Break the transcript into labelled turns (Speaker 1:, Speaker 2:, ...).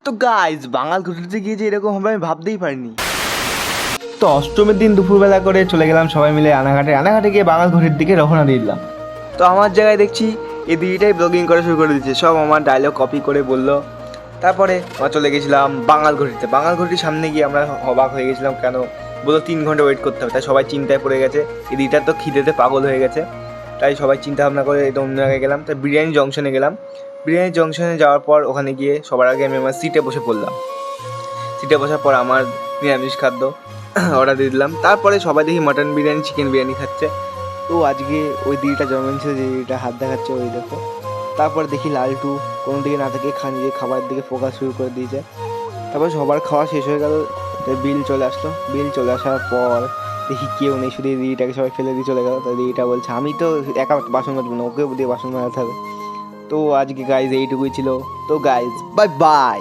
Speaker 1: তো গাইজ বাঙাল ঘুরতে গিয়ে যে এরকম হবে আমি ভাবতেই পারিনি। তো অষ্টমীর দিন দুপুরবেলা করে চলে গেলাম সবাই মিলে রানাঘাটে গিয়ে বাঙাল ঘুরির দিকে রওনা দিয়ে দিলাম। তো আমার জায়গায় দেখছি এই দিদিটাই ব্লগিং করা শুরু করে দিচ্ছে, সব আমার ডায়লগ কপি করে বললো। তারপরে আমরা চলে গেছিলাম বাঙাল ঘুরির সামনে গিয়ে আমরা অবাক হয়ে গেছিলাম, কেন বললো 3 ঘন্টা ওয়েট করতে হবে। তাই সবাই চিন্তায় পড়ে গেছে, এই দিদিটার তো খিদেতে পাগল হয়ে গেছে। তাই সবাই চিন্তা ভাবনা করে একদম অন্য জায়গায় গেলাম। তাই বিরিয়ানি জংশনে গেলাম। বিরিয়ানি জংশনে যাওয়ার পর ওখানে গিয়ে সবার আগে আমি আমার সিটে বসে পড়লাম। সিটে বসার পর আমার নিরামিষ খাদ্য অর্ডার দিয়ে দিলাম। তারপরে সবাই দেখি মাটন বিরিয়ানি, চিকেন বিরিয়ানি খাচ্ছে। তো আজকে ওই দিদিটা জন্মদিন ছিল, যে দিদিটা হাত দেখাচ্ছে ওই দেখো। তারপরে দেখি লালটু কোনো দিকে না থেকে নিজের খাবারের দিকে ফোকাস শুরু করে দিয়েছে। তারপর সবার খাওয়া শেষ হয়ে গেল, বিল চলে আসলো। বিল চলে আসার পর দেখি কেউ নেই, শুধু এই দিদিটাকে সবাই ফেলে দিয়ে চলে গেল। তো দিদিটা বলছে আমি তো একা বাসন মাজবো না, ওকেও দিয়ে বাসন মাজাতে হবে। তো আজকে গাইজ এইটুকুই ছিল। তো গাইজ বাই বাই।